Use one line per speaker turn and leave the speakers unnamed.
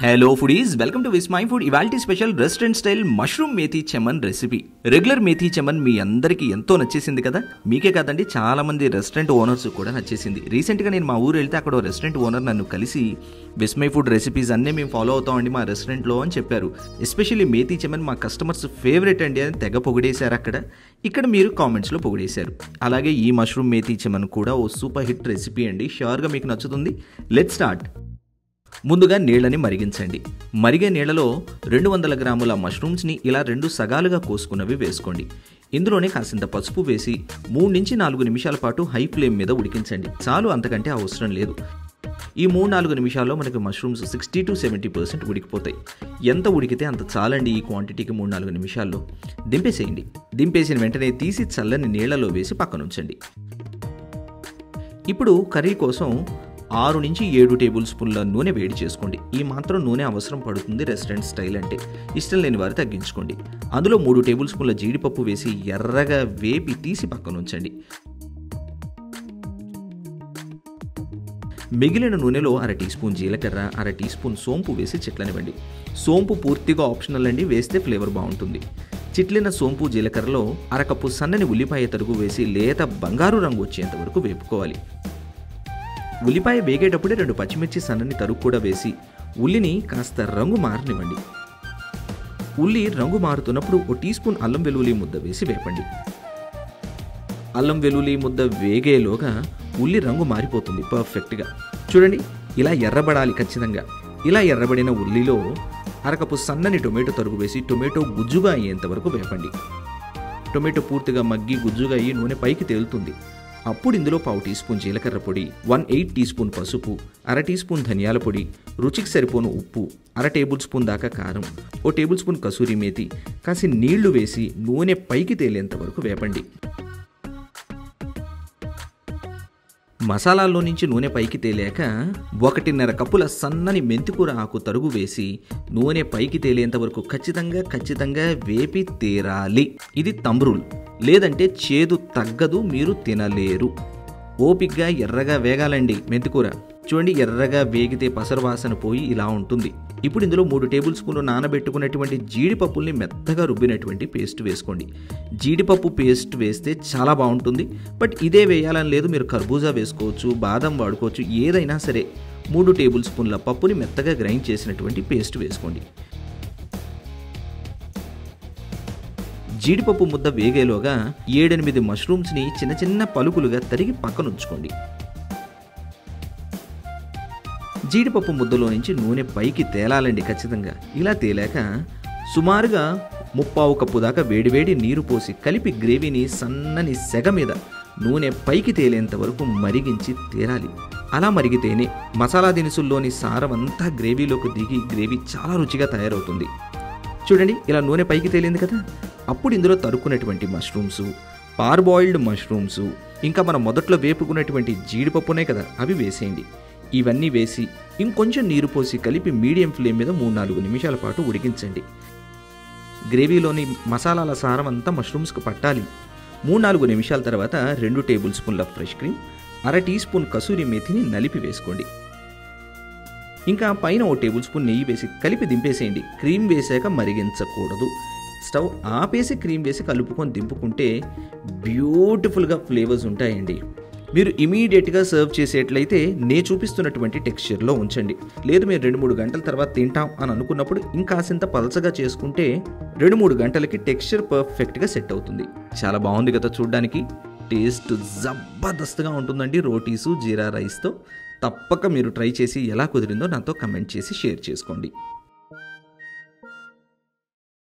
Hello foodies, welcome to Vismai food. ఇవాల్టి special restaurant style mushroom methi chaman recipe. Regular methi chaman మీ అందరికీ ఎంతో నచ్చేసింది కదా. మీకే కాదండి, చాలా మంది రెస్టారెంట్ ఓనర్స్ కూడా నచ్చేసింది. రీసెంట్గా నేను మా ఊరు వెళ్తే అక్కడ రెస్టారెంట్ ఓనర్ నన్ను కలిసి విస్ మై ఫుడ్ రెసిపీస్ అన్నీ మేము ఫాలో అవుతామండి మా రెస్టారెంట్లో అని చెప్పారు. ఎస్పెషల్లీ మేథీ చెమన్ మా కస్టమర్స్ ఫేవరెట్ అండి అని తెగ పొగిడేశారు. ఇక్కడ మీరు కామెంట్స్లో పొగిడేశారు. అలాగే ఈ మష్రూమ్ మేథీ చెమన్ కూడా ఓ సూపర్ హిట్ రెసిపీ అండి. ష్యూర్గా మీకు నచ్చుతుంది. Let's start. ముందుగా నీళ్ళని మరిగించండి. మరిగే నీళ్ళలో 200 గ్రాముల మష్రూమ్స్ని ఇలా 2 సగాలుగా కోసుకున్నవి వేసుకోండి. ఇందులోనే కాసింత పసుపు వేసి 3 నుంచి 4 నిమిషాల పాటు హై ఫ్లేమ్ మీద ఉడికించండి. చాలు, అంతకంటే అవసరం లేదు. ఈ 3-4 నిమిషాల్లో మనకి మష్రూమ్స్ 60 to 70% ఉడికిపోతాయి. ఎంత ఉడికితే అంత చాలండి. ఈ క్వాంటిటీకి 3-4 నిమిషాల్లో దింపేసేయండి. దింపేసిన వెంటనే తీసి చల్లని నీళ్లలో వేసి పక్కనుంచండి. ఇప్పుడు కర్రీ కోసం 6 నుంచి 7 టేబుల్ స్పూన్ల నూనె వేడి చేసుకోండి. ఈ మాత్రం నూనె అవసరం పడుతుంది రెస్టారెంట్ స్టైల్ అంటే. ఇష్టం లేని వారు తగ్గించుకోండి. అందులో 3 టేబుల్ స్పూన్ల జీడిపప్పు వేసి ఎర్రగా వేపి తీసి పక్కన ఉంచండి. మిగిలిన నూనెలో 1/2 టీ స్పూన్ జీలకర్ర, 1/2 టీ స్పూన్ సోంపు వేసి చిట్లనివ్వండి. సోంపు పూర్తిగా ఆప్షనల్ అండి, వేస్తే ఫ్లేవర్ బాగుంటుంది. చిట్లిన సోంపు జీలకర్రలో 1/2 కప్పు సన్నని ఉల్లిపాయ తరుగు వేసి లేత బంగారు రంగు వచ్చేంత వరకు వేపుకోవాలి. ఉల్లిపాయ వేగేటప్పుడే 2 పచ్చిమిర్చి సన్నని తరుగు కూడా వేసి ఉల్లిని కాస్త రంగు మారనివ్వండి. ఉల్లి రంగు మారుతున్నప్పుడు 1 టీ స్పూన్ అల్లం వెల్లుల్లి ముద్ద వేసి వేపండి. అల్లం వెల్లుల్లి ముద్ద వేగేలోగా ఉల్లి రంగు మారిపోతుంది పర్ఫెక్ట్గా. చూడండి, ఇలా ఎర్రబడాలి ఖచ్చితంగా. ఇలా ఎర్రబడిన ఉల్లిలో 1/2 కప్పు సన్నని టొమాటో తరుగు వేసి టొమాటో గుజ్జుగా అయ్యేంత వరకు వేపండి. టొమాటో పూర్తిగా మగ్గి గుజ్జుగా అయ్యి నూనె పైకి తేలుతుంది. అప్పుడు ఇందులో 1/4 టీ స్పూన్ జీలకర్ర పొడి, 1/8 టీ స్పూన్ పసుపు, 1/2 టీ స్పూన్ ధనియాల పొడి, రుచికి సరిపోను ఉప్పు, 1/2 టేబుల్ స్పూన్ దాకా కారం, 1 టేబుల్ స్పూన్ కసూరి మేతి, కాసి నీళ్లు వేసి నూనె పైకి తేలేంత వరకు వేపండి. మసాలాల్లో నుంచి నూనె పైకి తేలాక 1.5 కప్పుల సన్నని మెంతికూర ఆకు తరుగు వేసి నూనె పైకి తేలేంత వరకు ఖచ్చితంగా వేపి తీరాలి. ఇది థంబ్ రూల్. లేదంటే చేదు తగ్గదు, మీరు తినలేరు. ఓపిగ్గా ఎర్రగా వేగాలండి మెంతికూర. చూడండి, ఎర్రగా వేగితే పసరు వాసన పోయి ఇలా ఉంటుంది. ఇప్పుడు ఇందులో 3 టేబుల్ స్పూన్లు నానబెట్టుకున్నటువంటి జీడిపప్పుల్ని మెత్తగా రుబ్బినటువంటి పేస్ట్ వేసుకోండి. జీడిపప్పు పేస్ట్ వేస్తే చాలా బాగుంటుంది. బట్ ఇదే వేయాలని లేదు, మీరు కర్బూజా వేసుకోవచ్చు, బాదం వాడుకోవచ్చు, ఏదైనా సరే. 3 టేబుల్ స్పూన్ల పప్పుని మెత్తగా గ్రైండ్ చేసినటువంటి పేస్ట్ వేసుకోండి. జీడిపప్పు ముద్ద వేగేలోగా 7-8 మష్రూమ్స్ని చిన్న పలుకులుగా తరిగి పక్కనుంచుకోండి. జీడిపప్పు ముద్దలో నుంచి నూనె పైకి తేలాలండి ఖచ్చితంగా. ఇలా తేలాక సుమారుగా 3/4 కప్పు దాకా వేడివేడి నీరు పోసి కలిపి గ్రేవీని సన్నని సెగ మీద నూనె పైకి తేలేంత వరకు మరిగించి తీరాలి. అలా మరిగితేనే మసాలా దినుసుల్లోని సారం అంతా గ్రేవీలోకి దిగి గ్రేవీ చాలా రుచిగా తయారవుతుంది. చూడండి, ఇలా నూనె పైకి తేలింది కదా. అప్పుడు ఇందులో తరుక్కున్నటువంటి మష్రూమ్స్, పార్బాయిల్డ్ మష్రూమ్స్, ఇంకా మనం మొదట్లో వేపుకున్నటువంటి జీడిపప్పునే కదా, అవి వేసేయండి. ఇవన్నీ వేసి ఇంకొంచెం నీరు పోసి కలిపి మీడియం ఫ్లేమ్ మీద 3-4 నిమిషాల పాటు ఉడికించండి. గ్రేవీలోని మసాలాల సారం అంతా మష్రూమ్స్కి పట్టాలి. 3-4 నిమిషాల తర్వాత 2 టేబుల్ స్పూన్ల fresh cream, 1/2 teaspoon kasuri మేతిని నలిపి వేసుకోండి. ఇంకా పైన 1 టేబుల్ స్పూన్ నెయ్యి వేసి కలిపి దింపేసేయండి. క్రీమ్ వేసాక మరిగించకూడదు. స్టవ్ ఆపేసి క్రీమ్ వేసి కలుపుకొని దింపుకుంటే బ్యూటిఫుల్గా ఫ్లేవర్స్ ఉంటాయండి. మీరు ఇమీడియట్గా సర్వ్ చేసేట్లయితే నేను చూపిస్తున్నటువంటి టెక్స్చర్లో ఉంచండి. లేదు మీరు 2-3 గంటల తర్వాత తింటాం అని అనుకున్నప్పుడు ఇంకాసింత పలచగా చేసుకుంటే 2-3 గంటలకి టెక్స్చర్ పర్ఫెక్ట్గా సెట్ అవుతుంది. చాలా బాగుంది కదా చూడ్డానికి. టేస్ట్ జబర్దస్త్గా ఉంటుందండి రోటీసు జీరా రైస్తో. తప్పక మీరు ట్రై చేసి ఎలా కుదిరిందో నాతో కమెంట్ చేసి షేర్ చేసుకోండి.